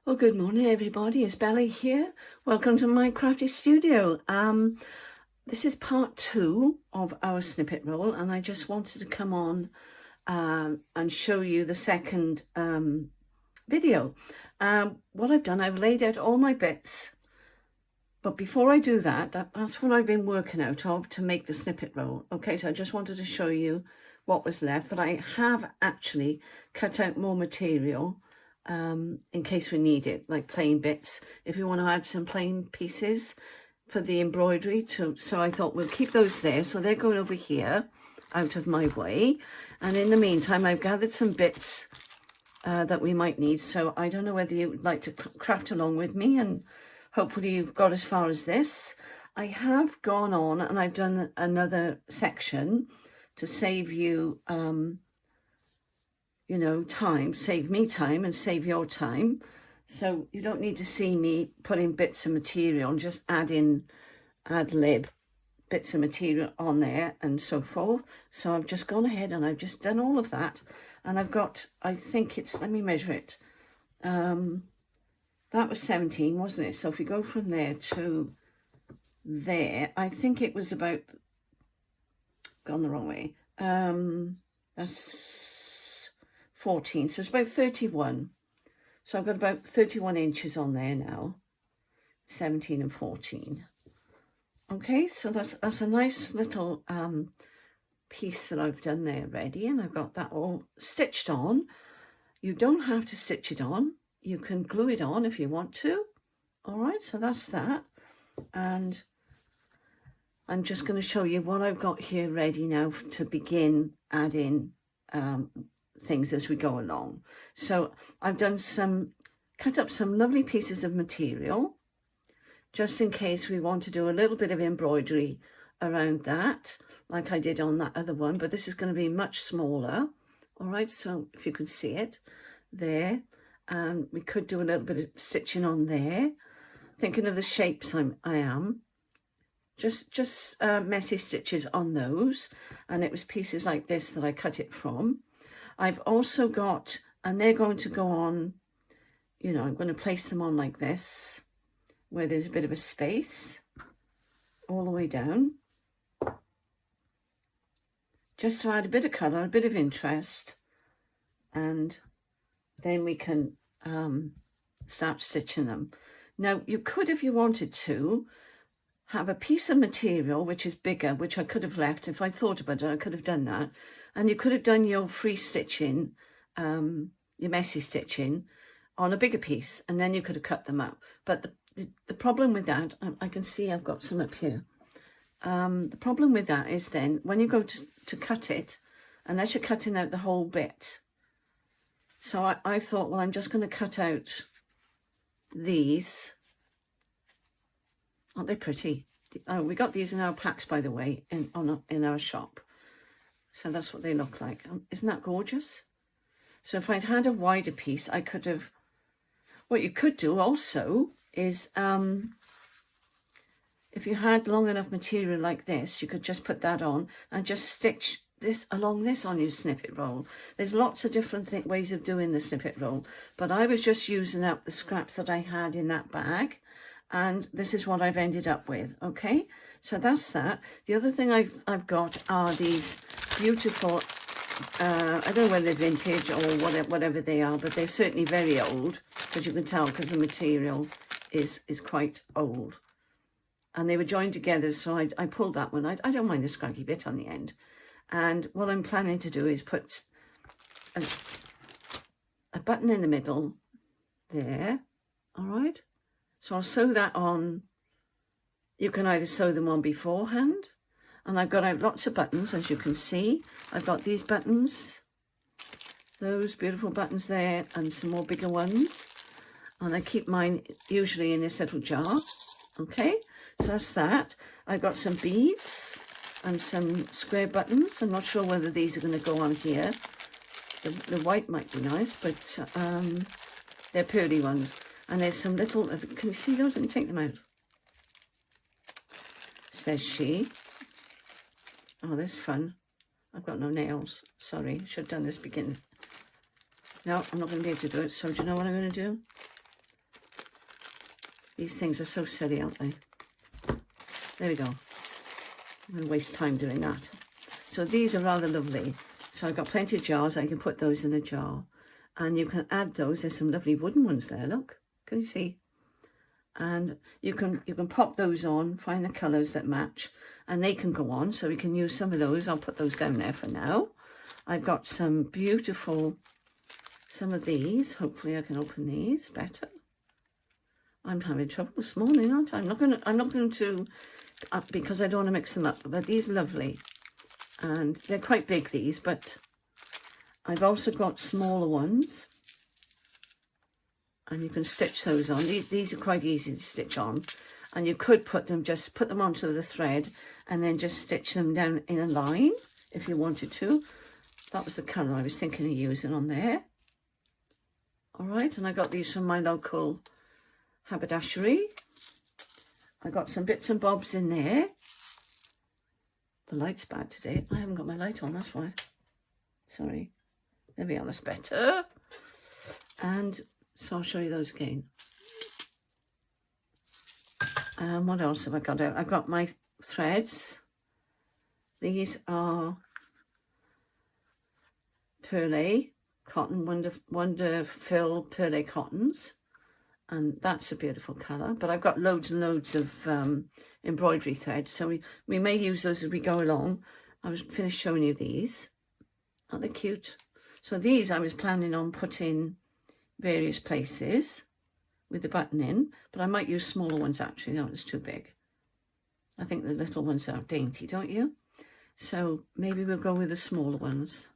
Well, good morning, everybody. It's Bella here. Welcome to my crafty studio. This is part 2 of our snippet roll, and I just wanted to come on and show you the second video. What I've done, I've laid out all my bits, but before I do that, that's what I've been working out of to make the snippet roll. Okay, so I just wanted to show you what was left, but I have actually cut out more material in case we need it, like plain bits, if you want to add some plain pieces for the embroidery too. So I thought we'll keep those there, so they're going over here out of my way. And in the meantime, I've gathered some bits that we might need. So I don't know whether you would like to craft along with me, and hopefully you've got as far as this. I have gone on and I've done another section to save you you know, time, save me time and save your time. So you don't need to see me putting bits of material and just ad lib bits of material on there and so forth. So I've just gone ahead and I've just done all of that. And I've got, I think it's, let me measure it. That was 17, wasn't it? So if we go from there to there, I think it was about, gone the wrong way. That's 14, so it's about 31. So I've got about 31 inches on there now, 17 and 14. Okay, so that's a nice little piece that I've done there ready, and I've got that all stitched on. You don't have to stitch it on, you can glue it on if you want to. All right, so that's that, and I'm just going to show you what I've got here ready now to begin adding things as we go along. So I've done cut up some lovely pieces of material just in case we want to do a little bit of embroidery around that, like I did on that other one, but this is going to be much smaller. All right, so if you can see it there, and we could do a little bit of stitching on there, thinking of the shapes I am. Just messy stitches on those, and it was pieces like this that I cut it from. I've also got, and they're going to go on, you know, I'm going to place them on like this, where there's a bit of a space all the way down, just to add a bit of colour, a bit of interest, and then we can start stitching them. Now, you could, if you wanted to, have a piece of material which is bigger, which I could have left. If I thought about it, I could have done that. And you could have done your free stitching, your messy stitching on a bigger piece, and then you could have cut them out. But the problem with that, I can see I've got some up here. The problem with that is then when you go to cut it, unless you're cutting out the whole bit. So I thought, well, I'm just going to cut out these. Aren't they pretty? Oh, we got these in our packs, by the way, in our shop. So that's what they look like. Isn't that gorgeous? So if I'd had a wider piece, I could have, what you could do also is, if you had long enough material like this, you could just put that on and just stitch this along this on your snippet roll. There's lots of different ways of doing the snippet roll, but I was just using up the scraps that I had in that bag. And this is what I've ended up with. Okay, so that's that. The other thing I've got are these beautiful, I don't know whether they're vintage or whatever they are, but they're certainly very old, because you can tell because the material is quite old. And they were joined together, so I pulled that one. I don't mind the scraggy bit on the end. And what I'm planning to do is put a button in the middle there. All right. So I'll sew that on. You can either sew them on beforehand, and I've got out lots of buttons, as you can see. I've got these buttons, those beautiful buttons there, and some more bigger ones. And I keep mine usually in this little jar. Okay, so that's that. I've got some beads and some square buttons. I'm not sure whether these are going to go on here. The white might be nice, but they're pearly ones. And there's some little, can you see those? Let me take them out. Says she. Oh, that's fun. I've got no nails. Sorry, should have done this beginning. No, I'm not going to be able to do it. So do you know what I'm going to do? These things are so silly, aren't they? There we go. I'm going to waste time doing that. So these are rather lovely. So I've got plenty of jars. I can put those in a jar. And you can add those. There's some lovely wooden ones there, look. Can you see? And you can pop those on, find the colours that match, and they can go on. So we can use some of those. I'll put those down there for now. I've got some beautiful, some of these. Hopefully I can open these better. I'm having trouble this morning, aren't I? I'm not going to, because I don't want to mix them up. But these are lovely, and they're quite big, these. But I've also got smaller ones. And you can stitch those on. These are quite easy to stitch on. And you could put them onto the thread and then just stitch them down in a line if you wanted to. That was the colour I was thinking of using on there. All right, and I got these from my local haberdashery. I got some bits and bobs in there. The light's bad today. I haven't got my light on, that's why. Sorry. There we are, that's better. And so I'll show you those again. What else have I got out? I've got my threads. These are Perlé cotton, Wonderful Perlé cottons. And that's a beautiful colour. But I've got loads and loads of embroidery thread. So we may use those as we go along. I was finished showing you these. Aren't they cute? So these I was planning on putting various places with the button in, but I might use smaller ones actually. That was too big. I think the little ones are dainty, don't you? So maybe we'll go with the smaller ones.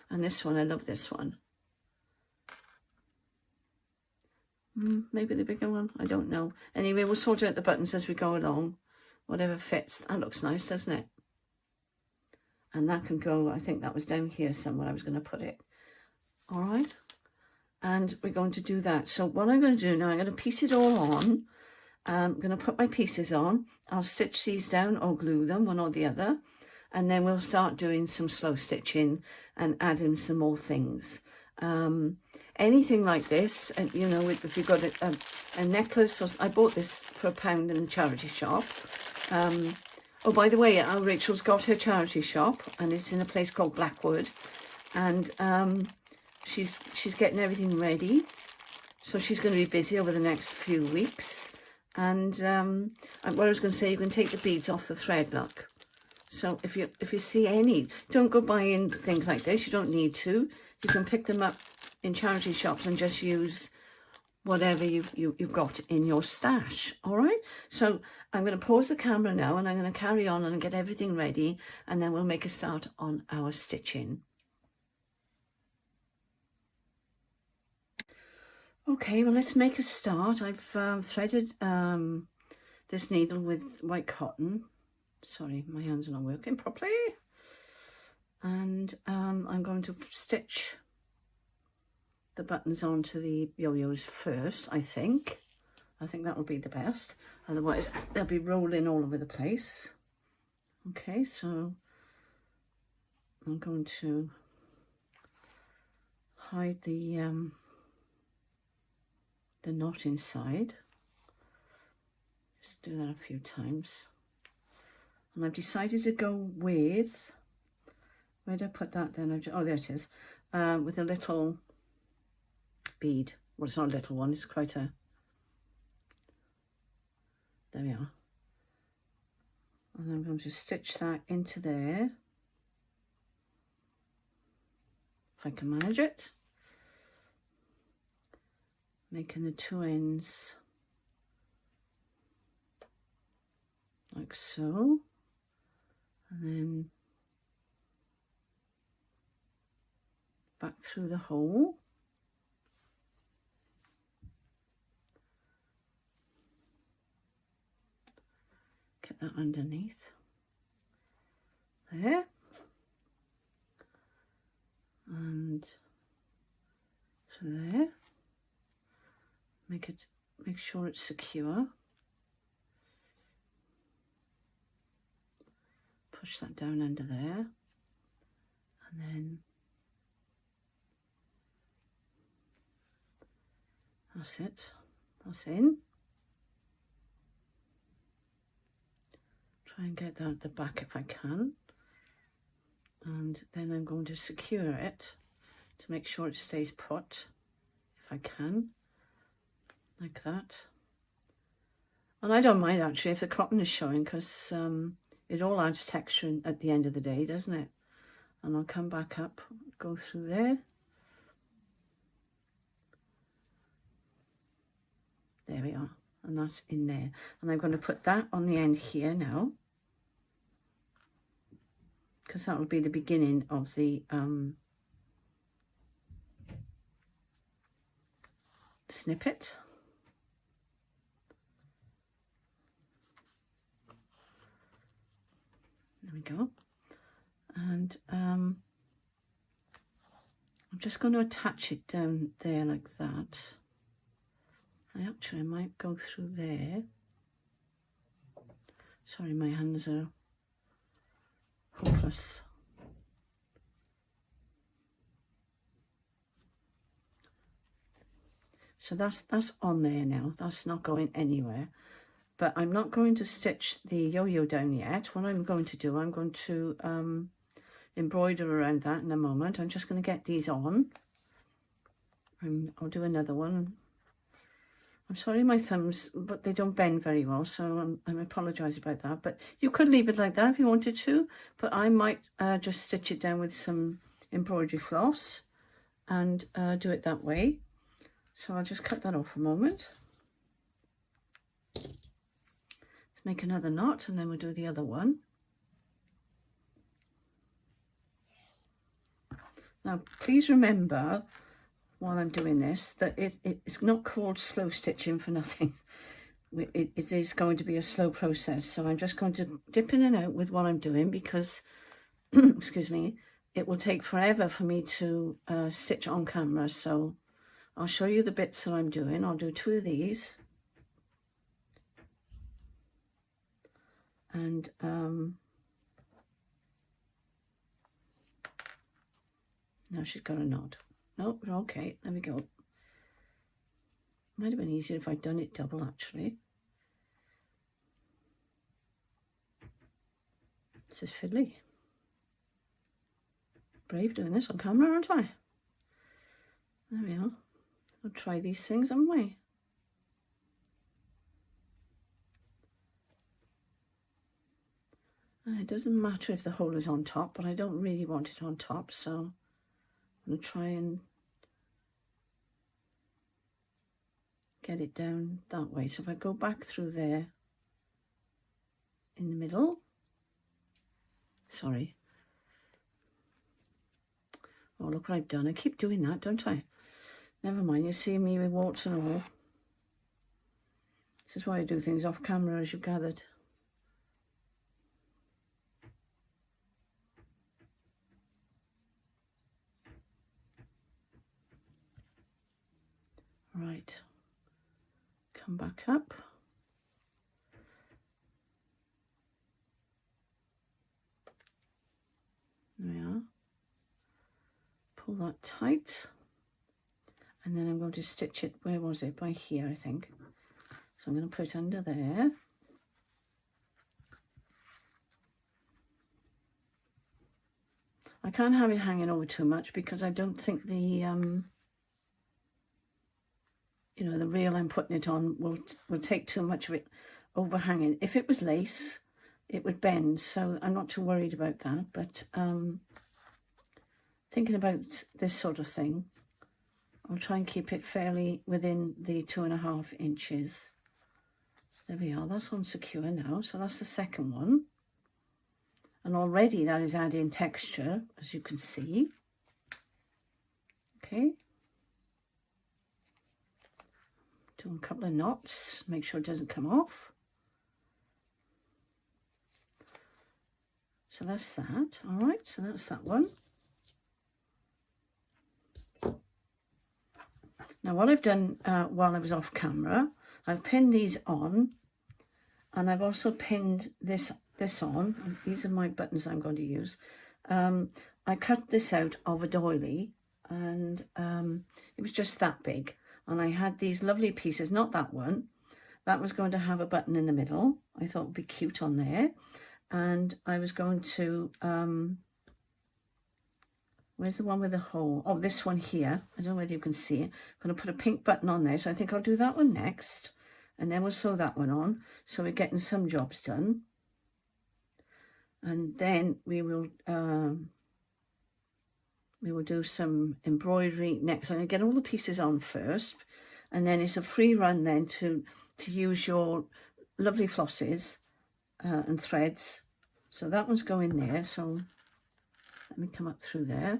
And this one, I love this one. Maybe the bigger one, I don't know. Anyway, we'll sort out the buttons as we go along. Whatever fits. That looks nice, doesn't it? And that can go, I think that was down here somewhere I was going to put it. All right. And we're going to do that. So what I'm going to do now, I'm going to piece it all on. I'm going to put my pieces on. I'll stitch these down or glue them, one or the other. And then we'll start doing some slow stitching and adding some more things. Anything like this, you know, if you've got a necklace, or I bought this for £1 in a charity shop. Oh, by the way, Rachel's got her charity shop, and it's in a place called Blackwood. And she's getting everything ready, so she's going to be busy over the next few weeks. And what I was going to say, you can take the beads off the thread, look. So if you see any, don't go buying things like this. You don't need to. You can pick them up in charity shops and just use whatever you've got in your stash. All right. So I'm going to pause the camera now, and I'm going to carry on and get everything ready, and then we'll make a start on our stitching. Okay, well, let's make a start. I've threaded this needle with white cotton. Sorry, my hands are not working properly. And I'm going to stitch the buttons onto the yo-yos first, I think. I think that will be the best. Otherwise, they'll be rolling all over the place. Okay, so I'm going to hide the knot inside. Just do that a few times. And I've decided to go with, where did I put that then? Oh, there it is. With a little bead. Well, it's not a little one, it's quite a, there we are. And I'm going to stitch that into there, if I can manage it. Making the two ends like so, and then back through the hole. Get that underneath there, and through there. Make sure it's secure. Push that down under there, and then that's it. That's in. Try and get that at the back if I can. And then I'm going to secure it to make sure it stays put, if I can, like that. And I don't mind actually if the cotton is showing, because it all adds texture at the end of the day, doesn't it? And I'll come back up, go through there. There we are, and that's in there. And I'm going to put that on the end here now, because that will be the beginning of the snippet. There we go. And I'm just going to attach it down there like that. I might go through there. Sorry, my hands are hopeless. So that's on there now. That's not going anywhere. But I'm not going to stitch the yo-yo down yet. What I'm going to do, I'm going to embroider around that in a moment. I'm just going to get these on. I'll do another one. I'm sorry, my thumbs, but they don't bend very well, so I apologise about that. But you could leave it like that if you wanted to, but I might just stitch it down with some embroidery floss and do it that way. So I'll just cut that off a moment. Let's make another knot and then we'll do the other one. Now, please remember, while I'm doing this, that it's not called slow stitching for nothing. It is going to be a slow process. So I'm just going to dip in and out with what I'm doing because, excuse me, it will take forever for me to stitch on camera. So I'll show you the bits that I'm doing. I'll do 2 of these. And now she's got a knot. Nope, we're okay. There we go. Might have been easier if I'd done it double, actually. This is fiddly. Brave doing this on camera, aren't I? There we are. We'll try these things, haven't we? It doesn't matter if the hole is on top, but I don't really want it on top, so I'm going to try and get it down that way. So if I go back through there in the middle, sorry. Oh, look what I've done. I keep doing that, don't I? Never mind, you see me with warts and all. This is why I do things off camera, as you've gathered. Right, come back up. There we are. Pull that tight. And then I'm going to stitch it, where was it? By here, I think. So I'm going to put it under there. I can't have it hanging over too much because I don't think the you know, the reel I'm putting it on will take too much of it overhanging. If it was lace, it would bend, so I'm not too worried about that. But thinking about this sort of thing, I'll try and keep it fairly within the 2.5 inches. There we are, that's on secure now. So that's the second one. And already that is adding texture, as you can see. Okay. Do a couple of knots, make sure it doesn't come off. So that's that. All right, so that's that one. Now what I've done while I was off camera, I've pinned these on, and I've also pinned this on. These are my buttons I'm going to use. I cut this out of a doily, and it was just that big. And I had these lovely pieces, not that one. That was going to have a button in the middle. I thought it would be cute on there. and I was going to, where's the one with the hole? Oh, this one here. I don't know whether you can see it. I'm going to put a pink button on there, so I think I'll do that one next, and then we'll sew that one on, so we're getting some jobs done. And then we will do some embroidery next. I'm going to get all the pieces on first, and then it's a free run then to use your lovely flosses and threads. So that one's going there, so let me come up through there.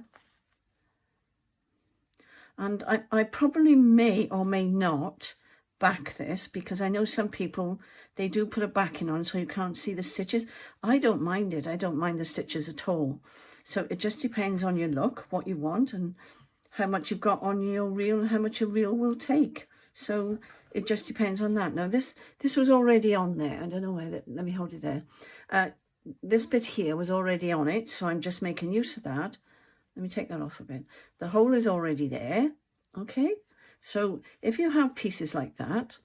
And I probably may or may not back this, because I know some people, they do put a backing on so you can't see the stitches. I don't mind it. I don't mind the stitches at all. So it just depends on your look, what you want, and how much you've got on your reel and how much your reel will take. So it just depends on that. Now this was already on there. I don't know where that, let me hold it there. This bit here was already on it, so I'm just making use of that. Let me take that off a bit. The hole is already there, okay? So if you have pieces like that,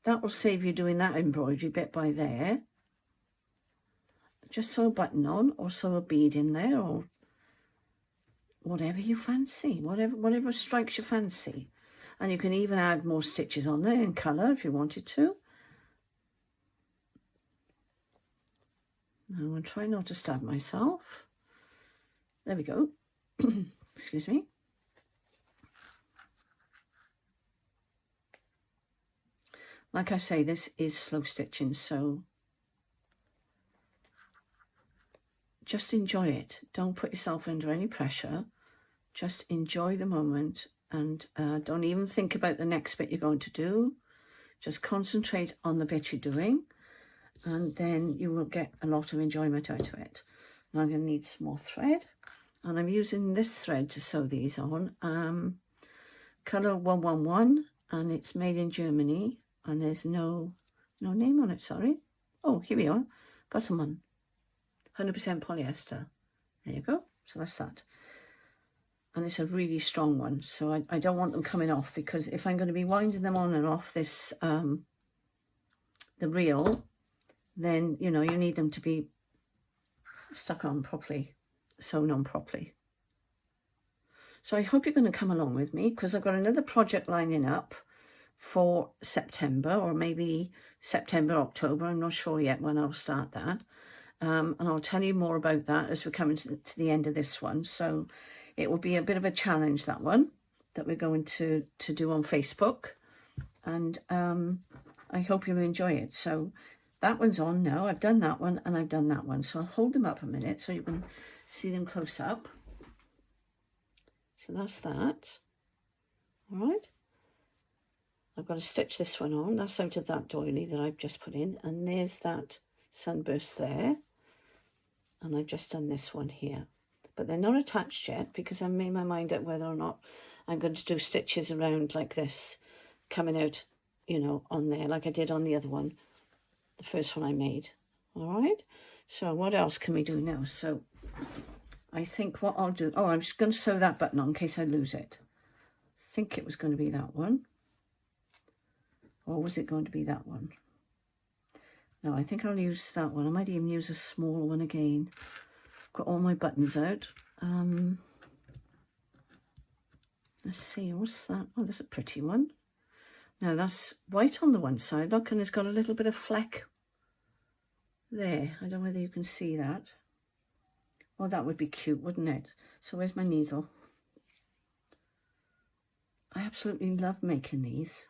that will save you doing that embroidery bit by there. Just sew a button on, or sew a bead in there, or whatever you fancy, whatever strikes your fancy. And you can even add more stitches on there in colour if you wanted to. Now I'll try not to stab myself. There we go. Excuse me. Like I say, this is slow stitching, so just enjoy it. Don't put yourself under any pressure. Just enjoy the moment, and don't even think about the next bit you're going to do. Just concentrate on the bit you're doing, and then you will get a lot of enjoyment out of it. Now I'm going to need some more thread, and I'm using this thread to sew these on. Colour 111, and it's made in Germany, and there's no name on it, sorry. Oh, here we are. Got some on. 100% polyester. There you go. So that's that. And it's a really strong one, so I don't want them coming off, because if I'm going to be winding them on and off this, the reel, then, you know, you need them to be stuck on properly, sewn on properly. So I hope you're going to come along with me, because I've got another project lining up for September, or maybe September, October. I'm not sure yet when I'll start that. And I'll tell you more about that as we're coming to the end of this one. So it will be a bit of a challenge, that one, that we're going to do on Facebook. And I hope you'll enjoy it. So that one's on now. I've done that one and I've done that one. So I'll hold them up a minute so you can see them close up. So that's that. All right. I've got to stitch this one on. That's out of that doily that I've just put in. And there's that sunburst there. And I've just done this one here. But they're not attached yet, because I made my mind up whether or not I'm going to do stitches around like this, coming out, you know, on there, like I did on the other one, the first one I made. All right. So what else can we do now? So I think what I'll do, I'm just going to sew that button on in case I lose it. I think it was going to be that one. Or was it going to be that one? No, I think I'll use that one. I might even use a smaller one again. Got all my buttons out. Let's see, what's that? Oh, that's a pretty one. Now that's white on the one side, look, and it's got a little bit of fleck there. I don't know whether you can see that. Oh, that would be cute, wouldn't it? So where's my needle? I absolutely love making these.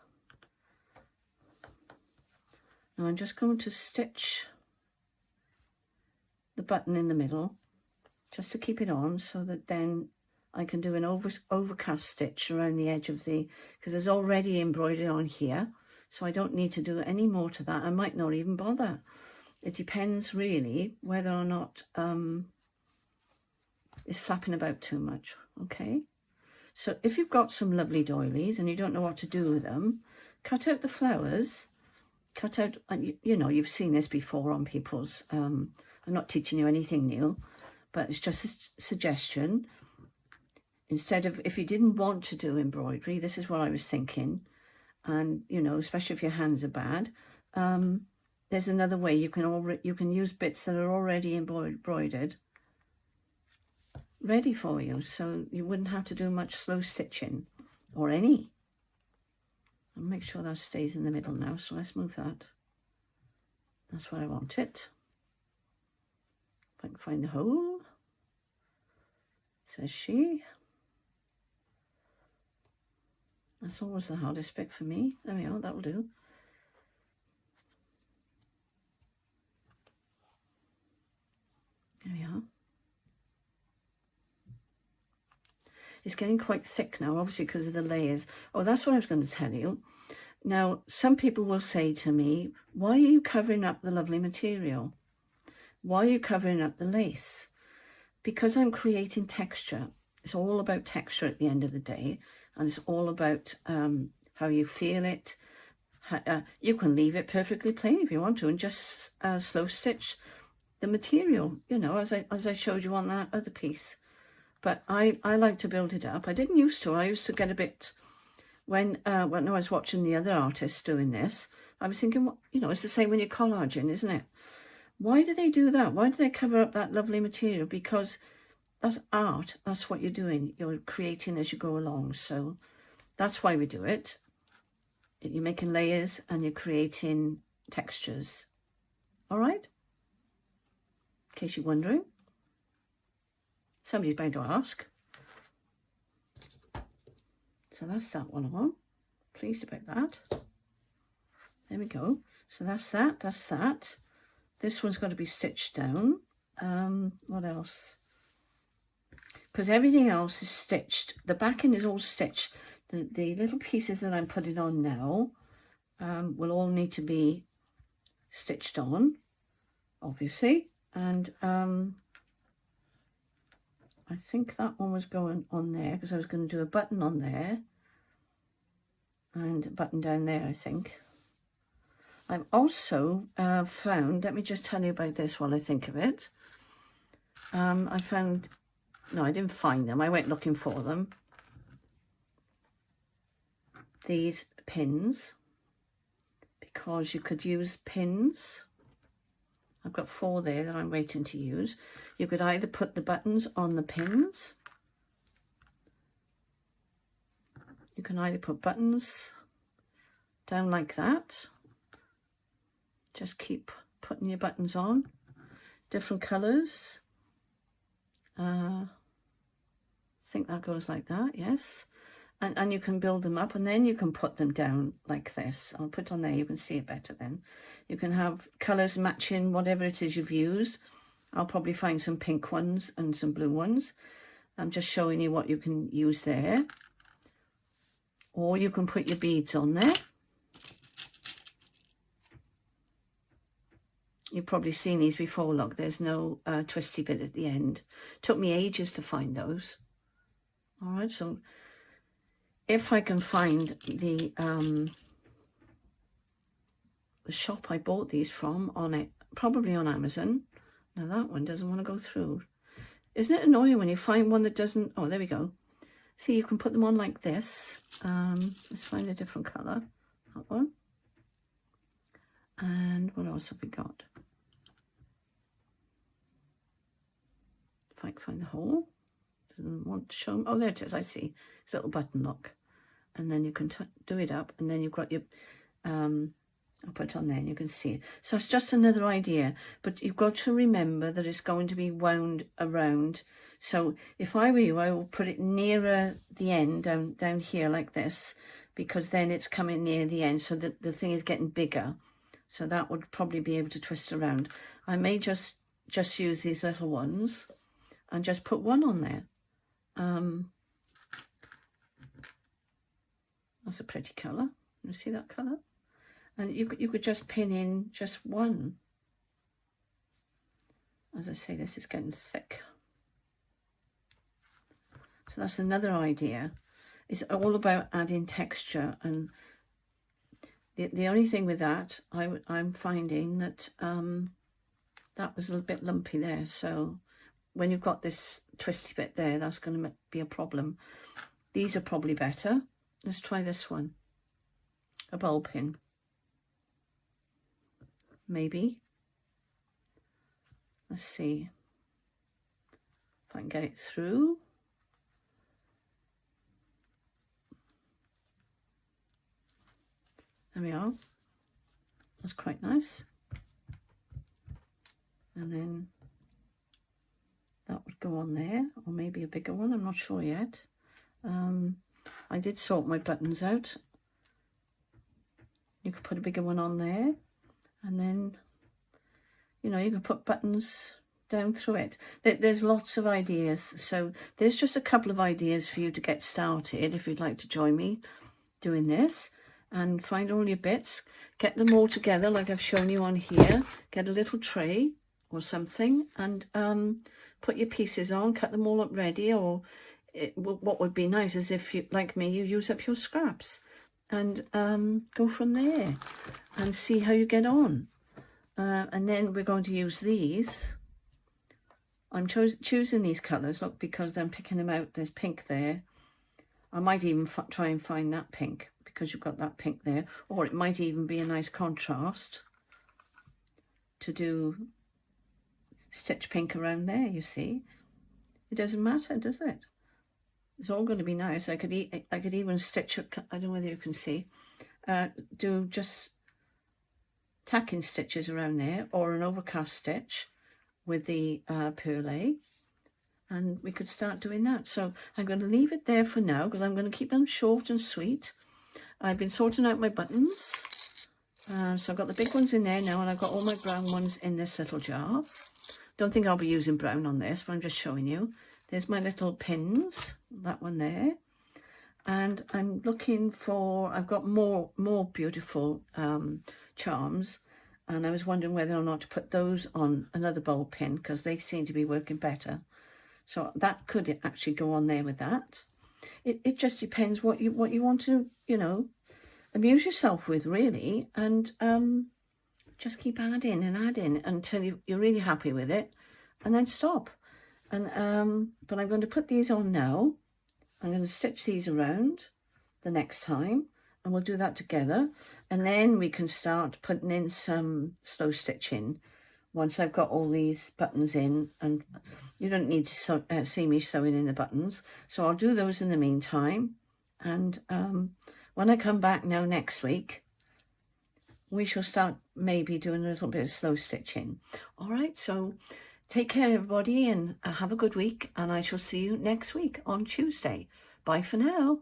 Now I'm just going to stitch the button in the middle, just to keep it on, so that then I can do an overcast stitch around the edge of the, because there's already embroidery on here, so I don't need to do any more to that. I might not even bother. It depends really whether or not it's flapping about too much. Okay, so if you've got some lovely doilies and you don't know what to do with them, cut out the flowers, cut out, you know, you've seen this before on people's, I'm not teaching you anything new, but it's just a suggestion. Instead of, if you didn't want to do embroidery, this is what I was thinking, and, you know, especially if your hands are bad, there's another way. You can use bits that are already embroidered, ready for you, so you wouldn't have to do much slow stitching or any. I'll make sure that stays in the middle now, so let's move that. That's where I want it. If I can find the hole, says she. That's always the hardest bit for me. There we are, that'll do. There we are. It's getting quite thick now, obviously because of the layers. Oh, that's what I was going to tell you. Now, some people will say to me, why are you covering up the lovely material? Why are you covering up the lace? Because I'm creating texture. It's all about texture at the end of the day. And it's all about how you feel it. You can leave it perfectly plain if you want to and just slow stitch the material, you know, as I showed you on that other piece. But I like to build it up. I didn't used to. I used to get a bit, when I was watching the other artists doing this, I was thinking, well, you know, it's the same when you're collaging, isn't it? Why do they do that? Why do they cover up that lovely material? Because that's art. That's what you're doing. You're creating as you go along. So that's why we do it. You're making layers and you're creating textures. All right? In case you're wondering. Somebody's bound to ask. So that's that one on. Pleased about that. There we go. So that's that. That's that. This one's got to be stitched down. What else? Because everything else is stitched. The backing is all stitched. The little pieces that I'm putting on now will all need to be stitched on, obviously. And I think that one was going on there because I was going to do a button on there and a button down there, I think. I've also found, let me just tell you about this while I think of it. I found, no, I didn't find them. I went looking for them. These pins, because you could use pins. I've got 4 there that I'm waiting to use. You could either put the buttons on the pins. You can either put buttons down like that. Just keep putting your buttons on. Different colours. I think that goes like that, yes. And you can build them up and then you can put them down like this. I'll put on there, you can see it better then. You can have colours matching whatever it is you've used. I'll probably find some pink ones and some blue ones. I'm just showing you what you can use there. Or you can put your beads on there. You've probably seen these before. Look, there's no twisty bit at the end. Took me ages to find those. All right, so if I can find the shop I bought these from on it, probably on Amazon. Now that one doesn't want to go through. Isn't it annoying when you find one that doesn't? Oh, there we go. See, you can put them on like this. Let's find a different colour. That one. And what else have we got? If I can find the hole. Doesn't want to show them. Oh, there it is. I see. It's a little button lock. And then you can do it up. And then you've got your... I'll put it on there and you can see it. So it's just another idea. But you've got to remember that it's going to be wound around. So if I were you, I will put it nearer the end, down here like this. Because then it's coming near the end. So that the thing is getting bigger. So that would probably be able to twist around. I may just use these little ones and just put one on there. That's a pretty colour. You see that colour? And you could just pin in just one. As I say, this is getting thick. So that's another idea. It's all about adding texture, and the only thing with that, I'm finding that that was a little bit lumpy there. So when you've got this twisty bit there, that's going to be a problem. These are probably better. Let's try this one. A ball pin. maybe. Let's see if I can get it through. There we are. That's quite nice. And then that would go on there, or maybe a bigger one, I'm not sure yet. I did sort my buttons out. You could put a bigger one on there, and then, you know, you can put buttons down through it. There's lots of ideas, so there's just a couple of ideas for you to get started if you'd like to join me doing this. And find all your bits, get them all together like I've shown you on here, get a little tray or something, and put your pieces on, cut them all up ready. Or what would be nice is if you, like me, you use up your scraps and go from there and see how you get on. And then we're going to use these. I'm choosing these colours, look, because I'm picking them out. There's pink there. I might even try and find that pink, because you've got that pink there, or it might even be a nice contrast to do stitch pink around there. You see, it doesn't matter, does it? It's all going to be nice. I could even stitch, I don't know whether you can see, do just tacking stitches around there, or an overcast stitch with the purlay, and we could start doing that. So I'm going to leave it there for now, because I'm going to keep them short and sweet. I've been sorting out my buttons. So I've got the big ones in there now, and I've got all my brown ones in this little jar. Don't think I'll be using brown on this, but I'm just showing you. There's my little pins, that one there. And I'm looking for, I've got more beautiful charms. And I was wondering whether or not to put those on another bowl pin, because they seem to be working better. So that could actually go on there with that. It just depends what you want to, you know, amuse yourself with, really, and just keep adding and adding until you're really happy with it, and then stop. And but I'm going to put these on now. I'm going to stitch these around the next time, and we'll do that together, and then we can start putting in some slow stitching once I've got all these buttons in. And you don't need to see me sewing in the buttons, so I'll do those in the meantime. And when I come back now next week, we shall start maybe doing a little bit of slow stitching. All right, so take care, everybody, and have a good week, and I shall see you next week on Tuesday. Bye for now.